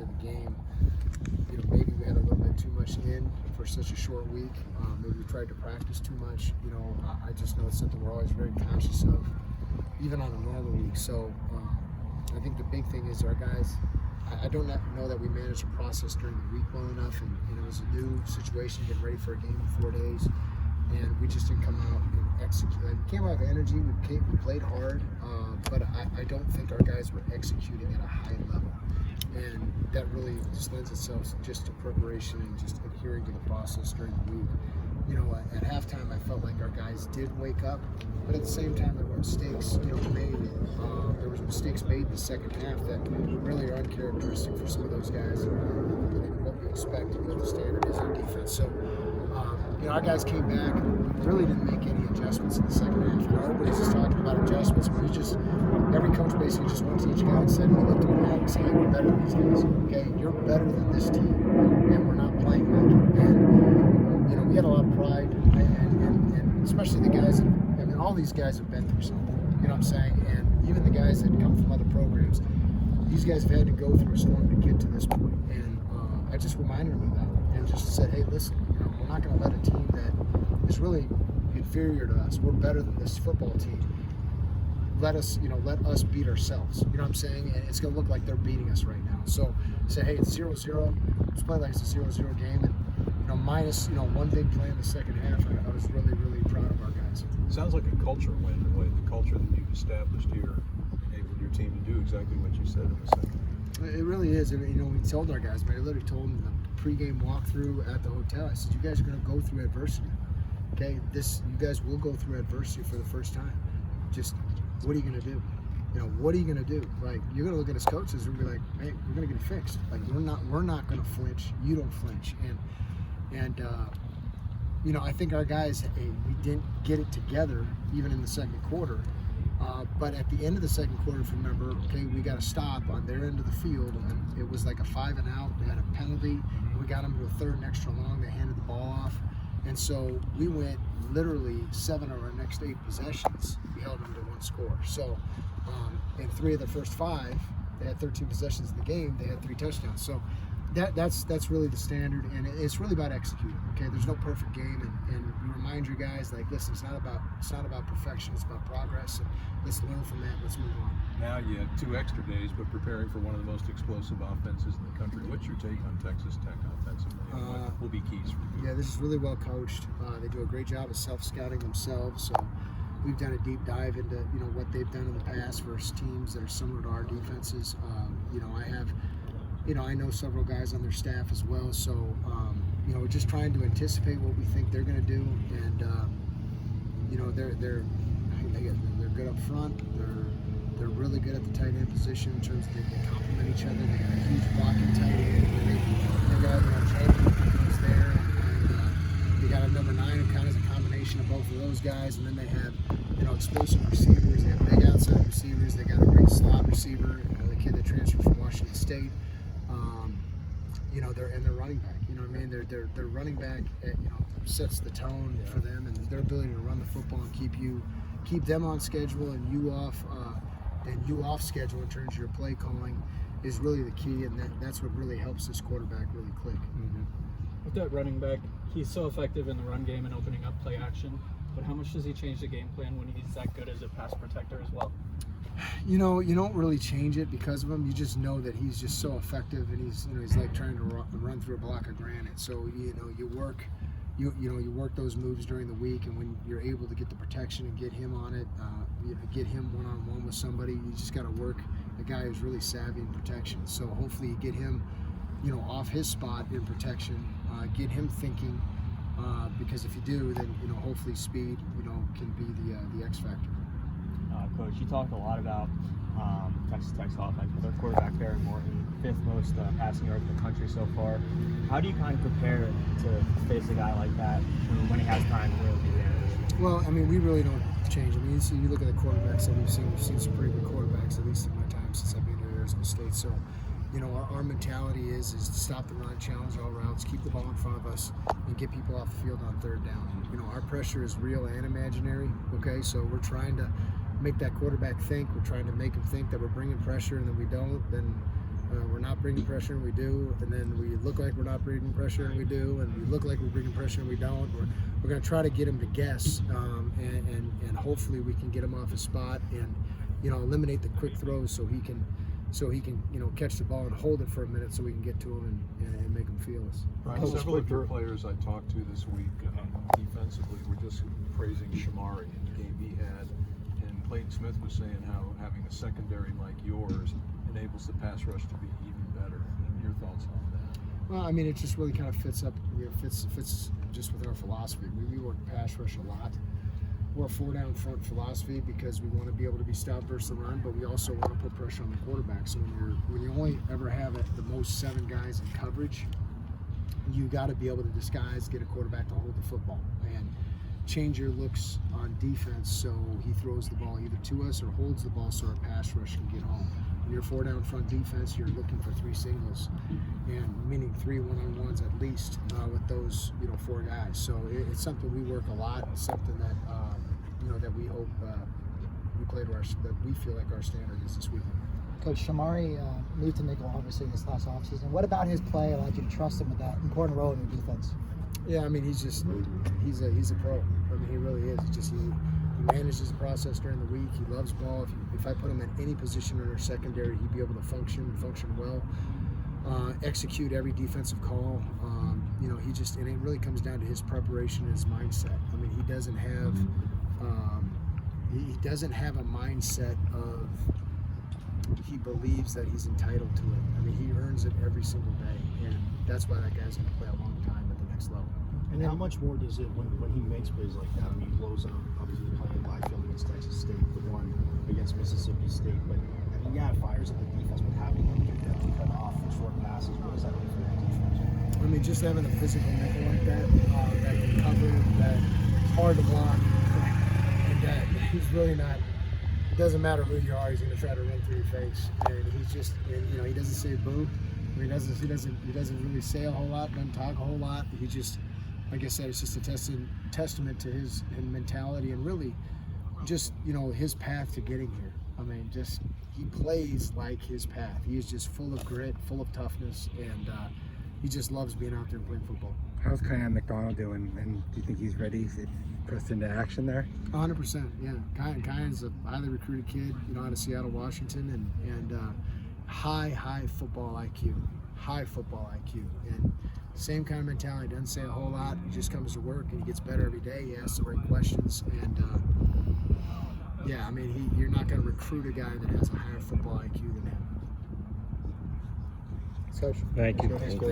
into the game, maybe we had a little bit too much in for such a short week. Maybe we tried to practice too much. I just know it's something we're always very conscious of, even on a normal week. So I think the big thing is our guys, I don't know that we managed the process during the week well enough, and it was a new situation, getting ready for a game in 4 days, and we just didn't come out and execute. We came out with energy, we played hard, but I don't think our guys were executing at a high level. And that really just lends itself just to preparation and just adhering to the process during the week. At halftime, I felt like our guys did wake up, but at the same time, there were mistakes, made. There was mistakes made in the second half that really are uncharacteristic for some of those guys and what we expect and what the standard is on defense. So, our guys came back. We really didn't make any adjustments in the second half. Everybody's just talking about adjustments, but every coach basically just went to each guy and said, we looked at him and said, hey, we're better than these guys. Okay, you're better than this team, and we're not playing like it. And we had a lot of pride, and especially the guys that, all these guys have been through something, you know what I'm saying? And even the guys that come from other programs, these guys have had to go through a storm to get to this point. And I just reminded them of that and just said, hey, listen, we're not going to let a team that is really inferior to us, we're better than this football team, let us beat ourselves. You know what I'm saying? And it's going to look like they're beating us right now. So say, hey, it's 0-0. Let's play like it's a 0-0 game. And minus one big play in the second half, I was really, really proud of our guys. Sounds like a culture win, the way the culture that you've established here enabled your team to do exactly what you said in the second. It really is. We told our guys, I literally told them the pregame walkthrough at the hotel. I said, you guys are going to go through adversity. Okay, you guys will go through adversity for the first time. Just what are you going to do? What are you going to do? Like, you're going to look at us coaches and be like, hey, we're going to get it fixed. Like, we're not going to flinch. You don't flinch. And I think our guys, we didn't get it together even in the second quarter. But at the end of the second quarter, if you remember, okay, we got a stop on their end of the field, and it was like a 5-and-out. They had a penalty. We got them to a third and extra long. They handed the ball off. And so we went literally 7 of our next 8 possessions. We held them to 1 score. So in 3 of the first 5, they had 13 possessions in the game. They had 3 touchdowns. So that's really the standard, and it's really about executing. Okay, there's no perfect game, and you remind your guys, like, listen, it's not about perfection, it's about progress, and let's learn from that. Let's move on. Now you have 2 extra days, but preparing for one of the most explosive offenses in the country. What's your take on Texas Tech offensively? What will be keys for you? Yeah, this is really well coached. They do a great job of self-scouting themselves. So we've done a deep dive into what they've done in the past versus teams that are similar to our defenses. I know several guys on their staff as well, so we're just trying to anticipate what we think they're going to do, and they're good up front. They're really good at the tight end position in terms of they complement each other. They got a huge blocking tight end. They got Jamie who's there, and they got a number 9 who kind of is a combination of both of those guys, and then they have explosive receivers. They have big outside receivers. They got a great slot receiver, the kid that transferred from Washington State. They're running back. Their running back, sets the tone for them, and their ability to run the football and keep them on schedule and you off schedule in terms of your play calling is really the key, and that's what really helps this quarterback really click. Mm-hmm. With that running back, he's so effective in the run game and opening up play action, but how much does he change the game plan when he's that good as a pass protector as well? You don't really change it because of him. You just know that he's just so effective, and he's like trying to run through a block of granite. So you work those moves during the week, and when you're able to get the protection and get him on it, get him one-on-one with somebody, you just got to work a guy who's really savvy in protection. So hopefully you get him, off his spot in protection, get him thinking, because if you do, then hopefully speed, can be the X factor. Coach, you talked a lot about Texas Tech's offense with their quarterback Barron Morton, 5th most passing yards in the country so far. How do you kind of prepare to face a guy like that when he has time to really do damage? Well, we really don't change. You look at the quarterbacks that we've seen some pretty good quarterbacks, at least in my time since I've been here at Arizona State. So, our mentality is to stop the run, challenge all routes, keep the ball in front of us, and get people off the field on 3rd down. Our pressure is real and imaginary, okay? So we're trying to make that quarterback think. We're trying to make him think that we're bringing pressure, and then we don't. Then we're not bringing pressure and we do, and then we look like we're not bringing pressure and we do, and we look like we're bringing pressure and we don't. We're going to try to get him to guess, and hopefully we can get him off his spot and eliminate the quick throws so he can catch the ball and hold it for a minute so we can get to him and make him feel us. Brian, several of your players I talked to this week defensively were just praising Shamari in the game he had, and Clayton Smith was saying how having a secondary like yours enables the pass rush to be even better. And your thoughts on that? Well, I mean, it just really kind of fits just with our philosophy. We work pass rush a lot. We're a 4-down front philosophy because we want to be able to be stopped versus the run, but we also want to put pressure on the quarterback. So when you only ever have the most 7 guys in coverage, you got to be able to disguise, get a quarterback to hold the football, and change your looks on defense so he throws the ball either to us or holds the ball so our pass rush can get home. When you're 4-down front defense, you're looking for 3 singles, and meaning 3 one-on-ones at least with those 4 guys. So it's something we work a lot. It's something that that we hope we play to that we feel like our standard is this weekend. Coach, Shamari moved to nickel obviously this last offseason. What about his play allowed you to trust him with that important role in your defense? Yeah, I mean he's a pro. I mean he really is. He manages the process during the week. He loves ball. If I put him at any position in our secondary, he'd be able to function well, execute every defensive call. And it really comes down to his preparation and his mindset. I mean, he doesn't have a mindset of he believes that he's entitled to it. I mean, he earns it every single day, and that's why that guy's going to play a long time at the next level. And how much more does it when he makes plays like that? I mean, he blows up, obviously playing Byfield against Texas State, the one against Mississippi State. But I mean, yeah, it fires up the defense. But having him get that cut off for short passes, what does that mean for the defense? I mean, just having a physical nickel like that, that can cover, that's hard to block, and that he's really not. It doesn't matter who you are; he's going to try to run through your face, and he's just, he doesn't say boo. I mean, he doesn't really say a whole lot, doesn't talk a whole lot. He just, like I said, it's just a testament to his mentality and really just, his path to getting here. I mean, he plays like his path. He is just full of grit, full of toughness, and he just loves being out there and playing football. How's Kyan McDonald doing, and do you think he's ready to press into action there? 100%, yeah. Kyan's a highly recruited kid, out of Seattle, Washington, and high football IQ, and same kind of mentality. Doesn't say a whole lot. He just comes to work and he gets better every day. He asks the right questions, and yeah, I mean, you're not going to recruit a guy that has a higher football IQ than him. Coach. Thank you. Thanks, Coach.